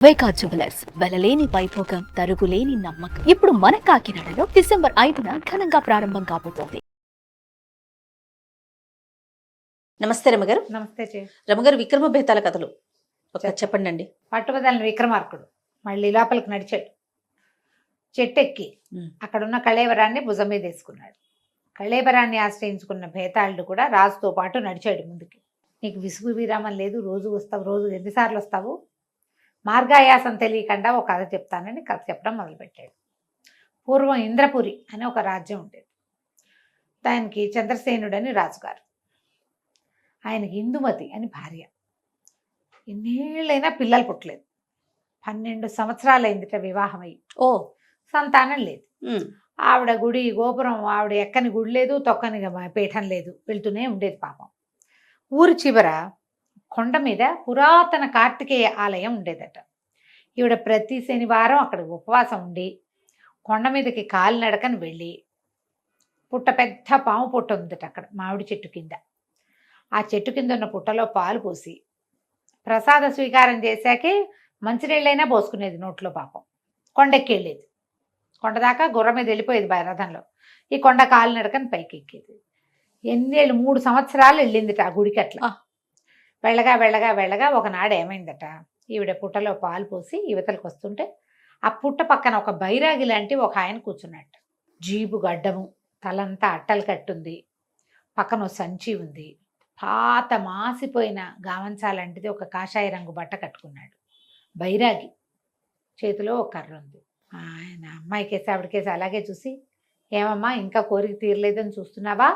వైకా jewellers వెలలేని Vaibhogam తరుగులేని నమ్మకం. ఇప్పుడు మన కాకినాడలో డిసెంబర్ 5న ఘనంగా ప్రారంభం కాబోతోంది. నమస్తే రమగారు. నమస్తే రమగారు, విక్రమ బేతాల కథలు చెప్పండి అండి. పట్టుబదలని విక్రమార్కుడు మళ్ళీ లోపలికి నడిచాడు. చెట్టెక్కి అక్కడున్న కళేవరాన్ని భుజం మీద వేసుకున్నాడు. కళేవరాన్ని ఆశ్రయించుకున్న బేతాళుడు కూడా రాజుతో పాటు నడిచాడు ముందుకి. నీకు విసుగు విరామం లేదు, రోజు వస్తావు, రోజు ఎన్నిసార్లు వస్తావు, మార్గాయాసం తెలియకుండా ఒక కథ చెప్తానని కథ చెప్పడం మొదలుపెట్టాడు. పూర్వం ఇంద్రపురి అనే ఒక రాజ్యం ఉండేది. దానికి చంద్రసేనుడని రాజుగారు, ఆయనకి ఇందుమతి అని భార్య. ఎన్నేళ్ళైనా పిల్లలు పుట్టలేదు. 12 సంవత్సరాలైందిట వివాహమై. సంతానం లేదు. ఆవిడ గుడి గోపురం, ఆవిడ ఎక్కని గుడి లేదు, తొక్కని పీఠం లేదు, వెళ్తూనే ఉండేది పాపం. ఊరి చివర కొండ మీద పురాతన కార్తికేయ ఆలయం ఉండేదట. ఈవిడ ప్రతి శనివారం అక్కడ ఉపవాసం ఉండి కొండ మీదకి కాలినడకని వెళ్ళి పెద్ద పాము పుట్ట ఉందట అక్కడ మామిడి చెట్టు కింద. ఆ చెట్టు కింద ఉన్న పుట్టలో పాలు పోసి ప్రసాద స్వీకారం చేశాకే మంచినీళ్ళైనా పోసుకునేది నోట్లో. పాపం కొండెక్కి వెళ్ళేది. కొండ దాకా గుర్ర మీద వెళ్ళిపోయేది రథంలో. ఈ కొండ కాలినడకని పైకి ఎక్కేది. ఎన్నేళ్ళు 3 సంవత్సరాలు వెళ్ళిందిట ఆ గుడికి. అట్లా వెళ్ళగా వెళ్ళగా వెళ్ళగా ఒకనాడు ఏమైందట, ఈవిడ పుట్టలో పాలు పోసి యువతలకు వస్తుంటే ఆ పుట్ట పక్కన ఒక బైరాగి లాంటి ఒక ఆయన కూర్చున్నట్టు. జీబు గడ్డము, తలంతా అట్టలు కట్టుంది, పక్కన సంచి ఉంది, పాత మాసిపోయిన గామంచాలాంటిది ఒక కాషాయ రంగు బట్ట కట్టుకున్నాడు బైరాగి. చేతిలో ఒక కర్ర ఉంది. ఆయన అమ్మాయికేసి ఆవిడకేసి అలాగే చూసి, ఏమమ్మా ఇంకా కోరిక తీరలేదని చూస్తున్నావా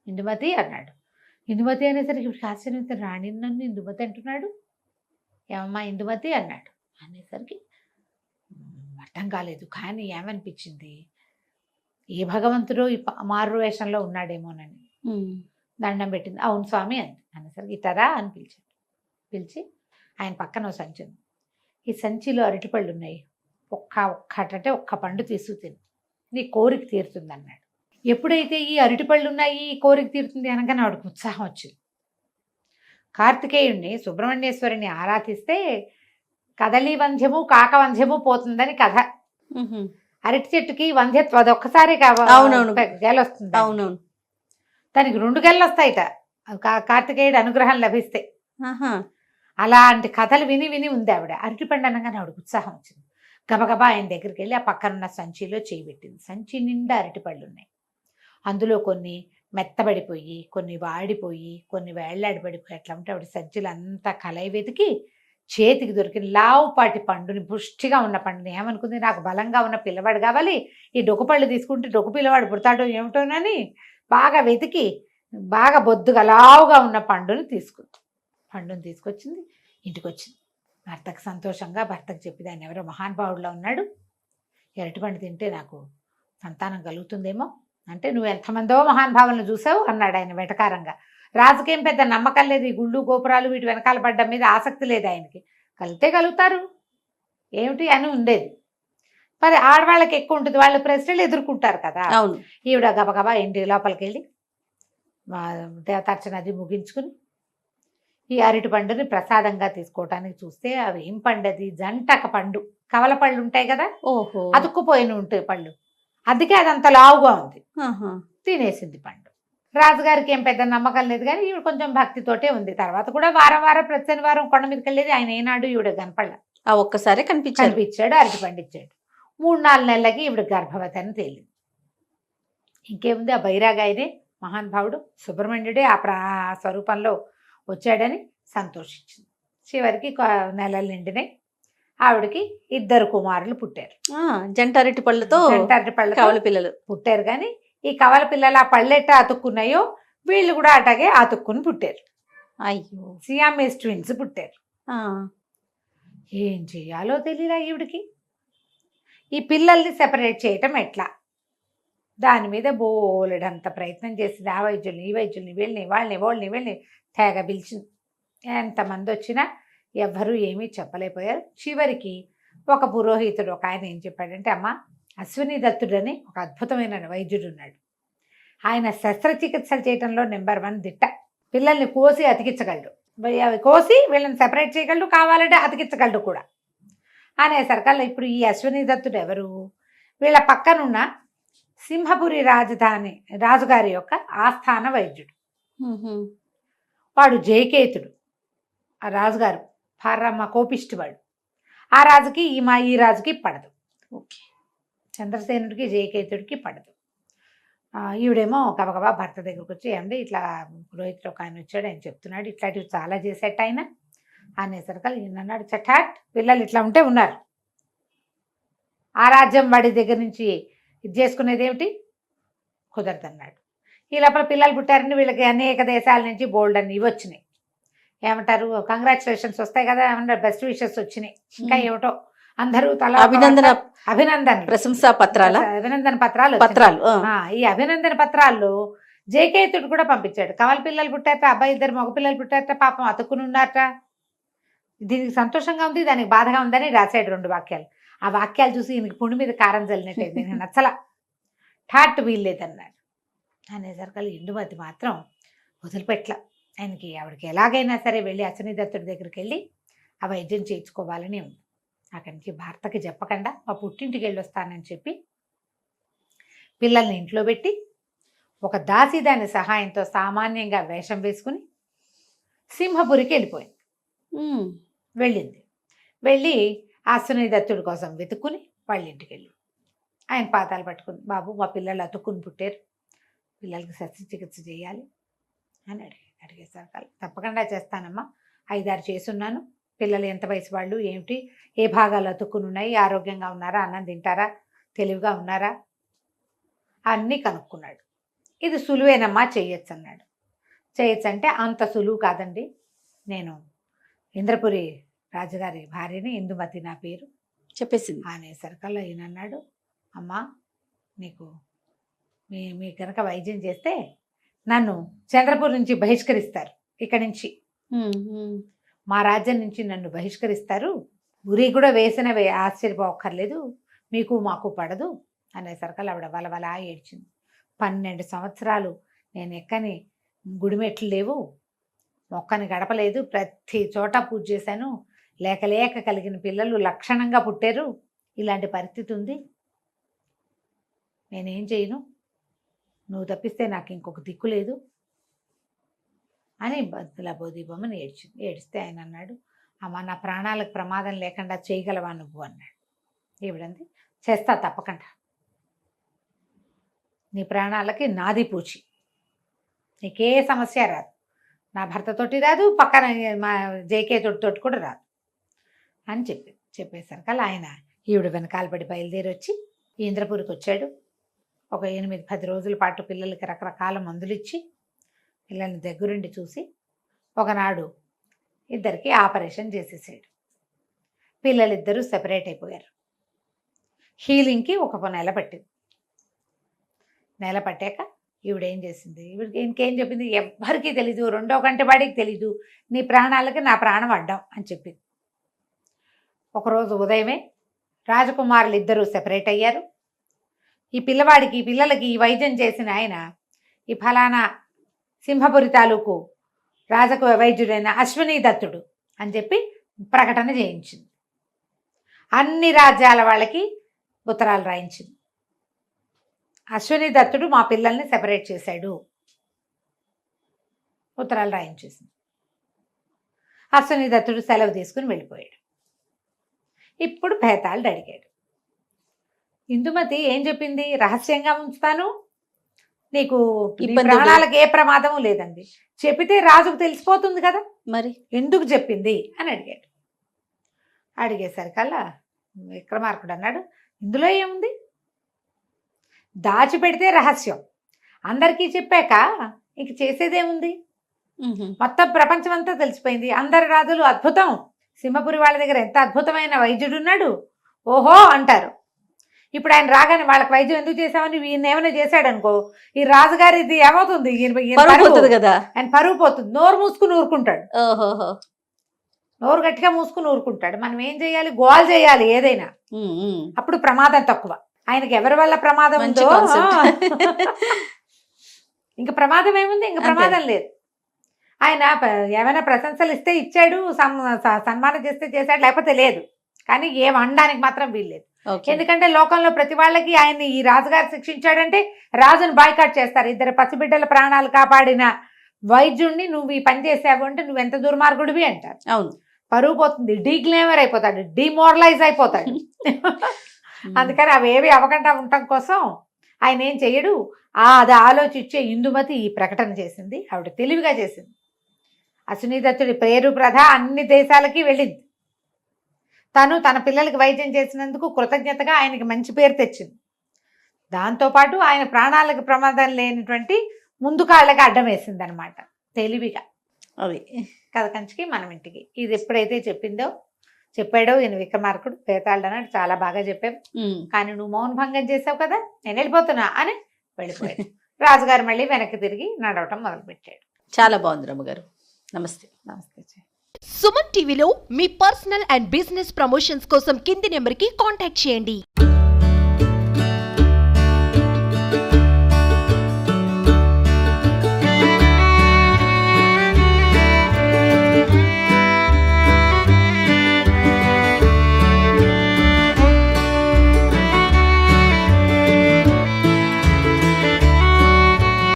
ఇందుమతి అన్నాడు. ఇందుమతి అనేసరికి ఇప్పుడు ఆశ్చర్యం, రాణి నన్ను ఇందుమతి అంటున్నాడు, ఏమమ్మా ఇందుమతి అన్నాడు. అనేసరికి అర్థం కాలేదు. కానీ ఏమనిపించింది, ఏ భగవంతుడు ఈ మారు వేషంలో ఉన్నాడేమోనని దండం పెట్టింది. అవును స్వామి అంది. అనేసరికి ఇతరా అని పిలిచాడు. పిలిచి ఆయన పక్కన ఓ సంచి ఉంది. ఈ సంచిలో అరటిపళ్ళు ఉన్నాయి, ఒక్కటంటే ఒక్క పండు తీసుకు తిను, నీ కోరిక తీరుతుంది అన్నాడు. ఎప్పుడైతే ఈ అరటిపళ్ళు ఉన్నాయి, ఈ కోరిక తీరుతుంది అనగానే ఆవిడకు ఉత్సాహం వచ్చింది. కార్తికేయుడిని సుబ్రహ్మణ్యేశ్వరిని ఆరాధిస్తే కదలి వంధ్యము కాకవంధ్యము పోతుందని కథ. అరటి చెట్టుకి వంధ్యత్వం అది ఒక్కసారి గెల వస్తుంది. అవునవును, దానికి 2 గెలలు వస్తాయిట కార్తికేయుడు అనుగ్రహం లభిస్తే. అలాంటి కథలు విని విని ఉంది ఆవిడ. అరటిపండు అనగానే ఆవిడకు ఉత్సాహం వచ్చింది. గబగబా ఆయన దగ్గరికి వెళ్ళి ఆ పక్కనున్న సంచిలో చేయి పెట్టింది. సంచి నిండా అరటిపళ్ళు ఉన్నాయి. అందులో కొన్ని మెత్తబడిపోయి, కొన్ని వాడిపోయి, కొన్ని వేళ్లాడిపడిపోయి అట్లా ఉంటే ఆవిడ సంచిలో అంతా కలయి వెతికి చేతికి దొరికిన లావుపాటి పండుని, పుష్టిగా ఉన్న పండుని ఏమనుకుంది, నాకు బలంగా ఉన్న పిల్లవాడు కావాలి, ఈ డొక్కుపళ్ళు తీసుకుంటే డొక్కు పిల్లవాడు పుడతాడో ఏమిటోనని బాగా వెతికి బాగా బొద్దుగా లావుగా ఉన్న పండుని తీసుకుంది. పండుని తీసుకొచ్చింది, ఇంటికి వచ్చింది. భర్తకు సంతోషంగా భర్తకు చెప్పింది, ఆయన ఎవరో మహానుభావుడిలో ఉన్నాడు, అరటిపండు తింటే నాకు సంతానం కలుగుతుందేమో అంటే, నువ్వు ఎంతమందో మహానుభావులను చూసావు అన్నాడు ఆయన వెటకారంగా. రాజుకేం పెద్ద నమ్మకం లేదు, ఈ గుళ్ళు గోపురాలు వీటి వెనకాల పడ్డం మీద ఆసక్తి లేదు ఆయనకి. కలితే కలుగుతారు ఏమిటి అని ఉండేది. మరి ఆడవాళ్ళకి ఎక్కువ ఉంటుంది, వాళ్ళు ప్రశ్నలు ఎదుర్కొంటారు కదా. అవును. ఈవిడ గబగబా ఇంటి లోపలికి వెళ్ళి దేవతార్చన అది ముగించుకుని ఈ అరటి పండుని ప్రసాదంగా తీసుకోవటానికి చూస్తే అవి ఏం పండది, జంటక పండు, కవల పళ్ళు ఉంటాయి కదా, అతుక్కుపోయిన ఉంటాయి పళ్ళు, అందుకే అదంత లావుగా ఉంది. తినేసింది పండు. రాజుగారికి ఏం పెద్ద నమ్మకం లేదు, కానీ ఈవిడ కొంచెం భక్తితోటే ఉంది. తర్వాత కూడా వారం వారం ప్రతి శనివారం కొండ మీదకి వెళ్ళేది. ఆయన ఏనాడు ఈవిడ కనపడలా. ఒక్కసారి కనిపించాడు, అరటి పండు ఇచ్చాడు. 3-4 నెలలకి ఈవిడ గర్భవతి అని తేలింది. ఇంకేముంది, ఆ బైరాగాయనే మహానుభావుడు సుబ్రహ్మణ్యుడే ఆ స్వరూపంలో వచ్చాడని సంతోషించింది. చివరికి నెలలు నిండినాయి. ఆవిడకి 2 కుమారులు పుట్టారు. జంట అరటి పళ్ళతో కవల పిల్లలు పుట్టారు. కానీ ఈ కవల పిల్లలు ఆ పళ్ళెట్ట అతుక్కున్నాయో వీళ్ళు కూడా అటాగే అతుక్కుని పుట్టారు. అయ్యో, సియామేస్ ట్విన్స్ పుట్టారు. ఏం చెయ్యాలో తెలియదా ఈవిడికి. ఈ పిల్లల్ని సెపరేట్ చేయటం ఎట్లా, దాని మీద బోలెడంత ప్రయత్నం చేసింది. ఆ వైద్యుల్ని ఈ వైద్యుల్ని, వీళ్ళని వాళ్ళని తెగ పిలిచింది. ఎంతమంది వచ్చినా ఎవ్వరూ ఏమీ చెప్పలేకపోయారు. చివరికి ఒక పురోహితుడు ఒక ఆయన ఏం చెప్పాడంటే, అమ్మ అశ్విని దత్తుడని ఒక అద్భుతమైన వైద్యుడు ఉన్నాడు, ఆయన శస్త్రచికిత్సలు చేయటంలో నెంబర్ 1 దిట్ట. పిల్లల్ని కోసి అతికించగలడు. అవి కోసి వీళ్ళని సెపరేట్ చేయగలడు, కావాలంటే అతికించగలడు కూడా అనేసరికల్లా ఇప్పుడు ఈ అశ్విని దత్తుడు ఎవరు? వీళ్ళ పక్కనున్న సింహపురి రాజధాని రాజుగారి యొక్క ఆస్థాన వైద్యుడు. వాడు జయకేతుడు. ఆ రాజుగారు పరమ కోపిష్టివాడు. ఆ రాజుకి ఈ రాజుకి పడదు. ఓకే. చంద్రసేనుడికి జయకేతుడికి పడదు. ఈవిడేమో గబగబా భర్త దగ్గరకు వచ్చి, ఏమండి ఇట్లా పురోహితుడు ఒక ఆయన వచ్చాడు, ఆయన చెప్తున్నాడు ఇట్లాంటివి చాలా చేసేట ఆయన అనేసరికి ఈయన అన్నాడు, చటాట్ పిల్లలు ఇట్లా ఉంటే ఉన్నారు, ఆ రాజ్యం వాడి దగ్గర నుంచి ఇది చేసుకునేది ఏమిటి, కుదరదన్నాడు. ఈ లోపల పిల్లలు పుట్టారని వీళ్ళకి అనేక దేశాల నుంచి బోల్డ్ అని ఇవి వచ్చినాయి. ఏమంటారు, కంగ్రాచులేషన్స్ వస్తాయి కదా, ఏమంటారు బెస్ట్ విషెస్ వచ్చినాయి. ఇంకా ఏమిటో అందరూ తల అభినందన ప్రశంసా పత్రాలు పత్రాలు. ఈ అభినందన పత్రాల్లో జయకేతుడు కూడా పంపించాడు. కవల పిల్లలు పుట్టారట, అబ్బాయి 2 మగ పిల్లలు పుట్టారట, పాపం అతుక్కుని ఉన్నారట. దీనికి సంతోషంగా ఉంది, దానికి బాధగా ఉందని రాశాడు 2 వాక్యాలు. ఆ వాక్యాలు చూసి ఈయనకి పుండు మీద కారం చల్లినట్టే, నేను నచ్చల, ఠాట్ వీల్లేదన్నాడు. అనేసరికి ఇందుమతి మాత్రం వదిలిపెట్ల. ఆయనకి ఆవిడకి ఎలాగైనా సరే వెళ్ళి అశ్విని దత్తుడి దగ్గరికి వెళ్ళి ఆ వైద్యం చేయించుకోవాలని ఉంది. అక్కడి నుంచి భర్తకి చెప్పకుండా మా పుట్టింటికి వెళ్ళి వస్తానని చెప్పి పిల్లల్ని ఇంట్లో పెట్టి ఒక దాసి దాని సహాయంతో సామాన్యంగా వేషం వేసుకుని సింహపురికి వెళ్ళిపోయింది. వెళ్ళింది. వెళ్ళి అశ్విని దత్తుడి కోసం వెతుక్కుని వాళ్ళ ఇంటికి వెళ్ళి ఆయన పాదాలు పట్టుకుని, బాబు మా పిల్లలు అతుక్కుని పుట్టారు, పిల్లలకి శస్త్రచికిత్స చేయాలి అని అడిగేసరికి తప్పకుండా చేస్తానమ్మా, 5-6 చేసున్నాను, పిల్లలు ఎంత వయసు వాళ్ళు, ఏమిటి, ఏ భాగాలు అతుక్కుని ఉన్నాయి, ఆరోగ్యంగా ఉన్నారా, అన్నం తింటారా, తెలివిగా ఉన్నారా అన్నీ కనుక్కున్నాడు. ఇది సులువేనమ్మా, చెయ్యొచ్చు అన్నాడు. చేయొచ్చు అంటే అంత సులువు కాదండి, నేను ఇంద్రపురి రాజుగారి భార్యని, ఇందుమతి నా పేరు చెప్పేసింది. అనేసరికల్లా ఈయన అన్నాడు, అమ్మా నీకు మీ కనుక వైద్యం చేస్తే నన్ను చంద్రపూర్ నుంచి బహిష్కరిస్తారు, ఇక్కడి నుంచి మా రాజ్యం నుంచి నన్ను బహిష్కరిస్తారు, ఉరి కూడా వేసిన ఆశ్చర్యపోక్కర్లేదు, మీకు మాకు పడదు అనేసరికి ఆవిడ వలవలా ఏడ్చింది. 12 సంవత్సరాలు నేను ఎక్కని గుడిమెట్లు లేవు, మొక్కని గడపలేదు, ప్రతి చోట పూజ చేశాను, లేక లేక కలిగిన పిల్లలు లక్షణంగా పుట్టారు, ఇలాంటి పరిస్థితి ఉంది, నేనేం చేయను, నువ్వు తప్పిస్తే నాకు ఇంకొక దిక్కు లేదు అని బొమ్మని ఏడ్చింది. ఏడిస్తే ఆయన అన్నాడు, అమ్మ నా ప్రాణాలకు ప్రమాదం లేకుండా చేయగలవా నువ్వు అన్నాడు. ఏమిడంది, చేస్తా తప్పకుండా, నీ ప్రాణాలకి నాది పూచి, నీకే సమస్య రాదు, నా భర్తతోటి రాదు, పక్కన మా జేకేతోటి కూడా రాదు అని చెప్పేసరికి అలా ఆయన ఈవిడ వెనకాల పడి బయలుదేరి వచ్చి ఇంద్రపురికి వచ్చాడు. ఒక 8-10 రోజుల పాటు పిల్లలకి రకరకాల మందులు ఇచ్చి పిల్లల్ని దగ్గరుండి చూసి ఒకనాడు ఇద్దరికి ఆపరేషన్ చేసేసాడు. పిల్లలిద్దరూ సెపరేట్ అయిపోయారు. హీలింగ్కి ఒక నెల పట్టింది. నెల పట్టాక ఈవిడేం చేసింది, ఈవిడికి ఇంకేం చెప్పింది, ఎవ్వరికీ తెలీదు, 2వ కంటి వాడికి తెలీదు, నీ ప్రాణాలకి నా ప్రాణం అడ్డం అని చెప్పింది. ఒకరోజు ఉదయమే రాజకుమారులు ఇద్దరూ సెపరేట్ అయ్యారు. ఈ పిల్లలకి ఈ వైద్యం చేసిన ఆయన ఈ ఫలానా సింహపురి తాలూకు రాజకు వైద్యుడైన అశ్విని దత్తుడు అని చెప్పి ప్రకటన చేయించింది. అన్ని రాజ్యాల వాళ్ళకి ఉత్తరాలు రాయించింది. అశ్విని దత్తుడు మా పిల్లల్ని సెపరేట్ చేశాడు, ఉత్తరాలు రాయించేసింది. అశ్విని దత్తుడు సెలవు తీసుకుని వెళ్ళిపోయాడు. ఇప్పుడు భేతాళుడు అడిగాడు, ఇందుమతి ఏం చెప్పింది, రహస్యంగా ఉంచుతాను, నీకు ప్రాణాలకు ఏ ప్రమాదము లేదండి, చెప్పితే రాజుకు తెలిసిపోతుంది కదా, మరి ఎందుకు చెప్పింది అని అడిగాడు. అడిగేసరికల్లా విక్రమార్కుడు అన్నాడు, ఇందులో ఏముంది, దాచిపెడితే రహస్యం, అందరికీ చెప్పాక ఇంక చేసేదేముంది, మొత్తం ప్రపంచం అంతా తెలిసిపోయింది, అందరి రాజులు అద్భుతం, సింహపురి వాళ్ళ దగ్గర ఎంత అద్భుతమైన వైద్యుడు ఉన్నాడు ఓహో అంటారు. ఇప్పుడు ఆయన రాగానే వాళ్ళకి వైద్యం ఎందుకు చేసామని ఈయన ఏమైనా చేశాడు అనుకో, ఈ రాజుగారి ఇది ఏమవుతుంది, కదా, ఆయన పరువు పోతుంది, నోరు మూసుకుని ఊరుకుంటాడు, ఓహో నోరు గట్టిగా మూసుకుని ఊరుకుంటాడు. మనం ఏం చేయాలి, గోల్ చేయాలి ఏదైనా, అప్పుడు ప్రమాదం తక్కువ. ఆయనకి ఎవరి వల్ల ప్రమాదం ఉందో ఇంకా ప్రమాదం ఏముంది, ఇంకా ప్రమాదం లేదు. ఆయన ఏమైనా ప్రశంసలు ఇస్తే ఇచ్చాడు, సన్మానం చేస్తే చేశాడు, లేకపోతే లేదు. కానీ ఏం అనడానికి మాత్రం వీల్లేదు. ఓకే. ఎందుకంటే లోకంలో ప్రతి వాళ్ళకి ఆయన్ని ఈ రాజుగారు శిక్షించాడంటే రాజును బాయ్కాట్ చేస్తారు. 2 పసిబిడ్డల ప్రాణాలు కాపాడిన వైద్యుడిని నువ్వు ఈ పని చేసావు అంటే నువ్వు ఎంత దుర్మార్గుడివి అంటారు. అవును. పరువు పోతుంది, డీక్లేమర్ అయిపోతాడు, డిమోరలైజ్ అయిపోతాడు. అందుకని అవేవి అవ్వకుండా ఉండటం కోసం ఆయన ఏం చెయ్యడు. అది ఆలోచించే ఇందుమతి ఈ ప్రకటన చేసింది. ఆవిడ తెలివిగా చేసింది. అశ్వినీదత్తుడి పేరు ప్రధ అన్ని దేశాలకి వెళ్ళింది. తను తన పిల్లలకి వైద్యం చేసినందుకు కృతజ్ఞతగా ఆయనకి మంచి పేరు తెచ్చింది. దాంతోపాటు ఆయన ప్రాణాలకు ప్రమాదం లేనటువంటి ముందు కాళ్ళకి అడ్డం వేసింది అనమాట తెలివిగా. అది కథ కంచికి మనం ఇంటికి. ఇది ఎప్పుడైతే చెప్పాడో ఈయన విక్రమార్కుడు బేతాళుడు అన్నాడు, చాలా బాగా చెప్పావు, కానీ నువ్వు మౌన భంగం చేసావు కదా, నేను వెళ్ళిపోతున్నా అని వెళ్ళిపోయాడు. రాజుగారు మళ్ళీ వెనక్కి తిరిగి నడవటం మొదలుపెట్టాడు. చాలా బాగుంది రమ్మగారు. నమస్తే. నమస్తే. సుమన్ టీవీలో మీ పర్సనల్ అండ్ బిజినెస్ ప్రమోషన్స్ కోసం కింది నెంబర్కి కాంటాక్ట్ చేయండి.